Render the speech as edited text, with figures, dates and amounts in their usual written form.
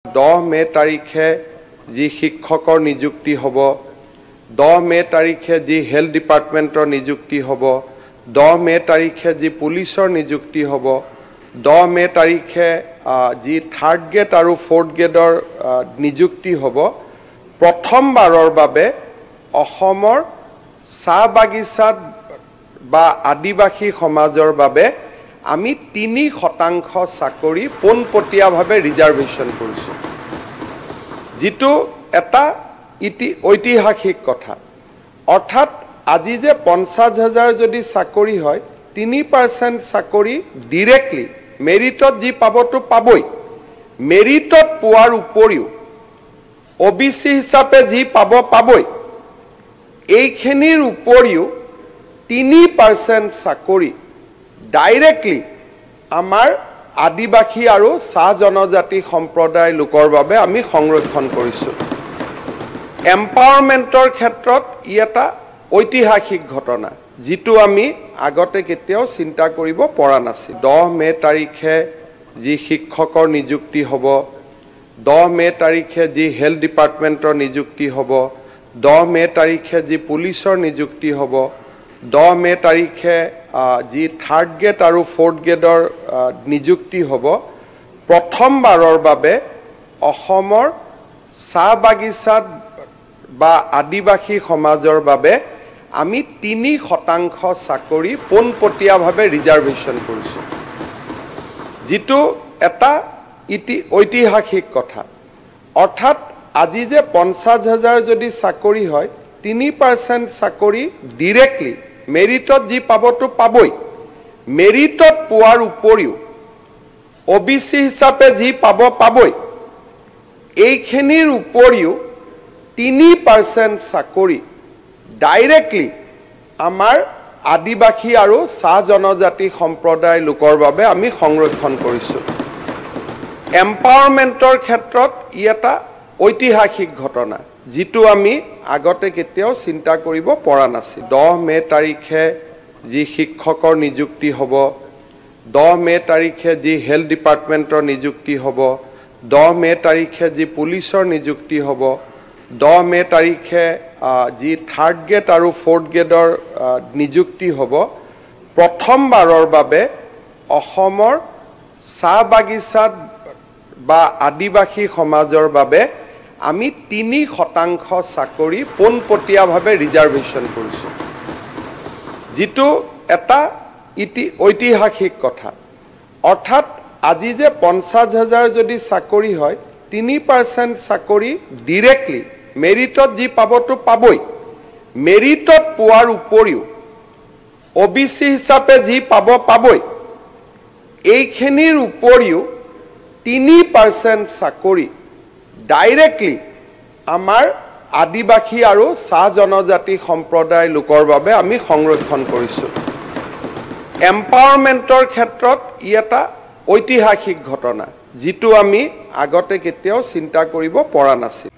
10 মে তাৰিখে যি শিক্ষকৰ নিযুক্তি হ'ব 10 মে তাৰিখে যি হেলথ ডিপাৰ্টমেণ্টৰ নিযুক্তি হ'ব 10 মে তাৰিখে যি পুলিচৰ নিযুক্তি হ'ব 10 মে তাৰিখে যি থাৰ্ড গ্ৰেড আৰু ফৰ্থ গ্ৰেডৰ নিযুক্তি হ'ব প্ৰথমবাৰৰ বাবে অসমৰ চাহ বাগিচাত বা আদিবাসী সমাজৰ বাবে আমি 3% চাকৰি পোনপটীয়াভাৱে ৰিজাৰ্ভেশ্যন কৰিছোঁ যেটো এটা ঐতিহাসিক কথা অৰ্থাৎ আজি যে 50,000 যদি চাকৰি হয় 3% চাকৰি ডাইৰেক্টলি মেৰিটত যি পাবতো পাবই মেৰিটত পোৱাৰ উপৰিও ওবিসি হিচাপে যি পাবই এইখিনিৰ উপৰিও 3% চাকৰি ডাইৰেক্টলি আমাৰ আদিবাসী আৰু চাহ জনজাতি সম্প্ৰদায়ৰ লোকৰ বাবে আমি সংৰক্ষণ কৰিছো এম্পাৱাৰমেণ্টৰ ক্ষেত্ৰত ই এটা ঐতিহাসিক ঘটনা যেটো আমি আগতে কেতিয়াও চিন্তা কৰিব পৰা নাছিল 10 মে তাৰিখে যি শিক্ষকৰ নিযুক্তি হ'ব 10 মে তাৰিখে যি হেলথ ডিপাৰ্টমেণ্টৰ নিযুক্তি হ'ব 10 মে তাৰিখে যি পুলিচৰ নিযুক্তি হ'ব 10 মে তাৰিখে যি থাৰ্ড গ্ৰেড আৰু ফৰ্থ গ্ৰেডৰ নিযুক্তি হ'ব প্ৰথমবাৰৰ বাবে অসমৰ চাহ বাগিচাত বা আদিবাসী সমাজৰ বাবে আমি 3% চাকৰি পোনপটীয়াভাৱে ৰিজাৰ্ভেশ্যন কৰিছোঁ যেটো এটা ঐতিহাসিক কথা অৰ্থাৎ আজি যে 50,000 যদি চাকৰি হয় 3% চাকৰি ডাইৰেক্টলি মেৰিটত যি পাবতো পাবই মেৰিটত পোৱাৰ উপৰিও ওবিসি হিচাপে যি পাবই এইখিনিৰ উপৰিও 3% চাকৰি ডাইৰেক্টলি আমাৰ আদিবাসী আৰু চাহ জনজাতি সম্প্ৰদায়ৰ লোকৰ বাবে আমি সংৰক্ষণ কৰিছো এম্পাৱাৰমেণ্টৰ ক্ষেত্ৰত ই এটা ঐতিহাসিক ঘটনা যেটো আমি আগতে কেতিয়াও চিন্তা কৰিব পৰা নাছিল 10 মে তাৰিখে যি শিক্ষকৰ নিযুক্তি হ'ব 10 মে তাৰিখে যি হেলথ ডিপাৰ্টমেণ্টৰ নিযুক্তি হ'ব 10 মে তাৰিখে যি পুলিচৰ নিযুক্তি হ'ব 10 মে তাৰিখে যি থাৰ্ড গ্ৰেড আৰু ফৰ্থ গ্ৰেডৰ নিযুক্তি হ'ব প্ৰথমবাৰৰ বাবে অসমৰ চাহ বাগিচাত বা আদিবাসী সমাজৰ বাবে আমি 3% চাকৰি পোনপটীয়াভাৱে ৰিজাৰ্ভেশ্যন কৰিছোঁ যেটো এটা ঐতিহাসিক কথা অৰ্থাৎ আজি যে 50,000 যদি চাকৰি হয় 3% চাকৰি ডাইৰেক্টলি মেৰিটত যি পাবতো পাবই মেৰিটত পোৱাৰ উপৰিও ওবিসি হিচাপে যি পাবই এইখিনিৰ উপৰিও 3% চাকৰি ডাইৰেক্টলি আমাৰ আদিবাসী আৰু চাহ জনজাতি সম্প্ৰদায়ৰ লোকৰ বাবে আমি সংৰক্ষণ কৰিছো এম্পাৱাৰমেণ্টৰ ক্ষেত্ৰত ই এটা ঐতিহাসিক ঘটনা যেটো আমি আগতে কেতিয়াও চিন্তা কৰিব পৰা নাছিল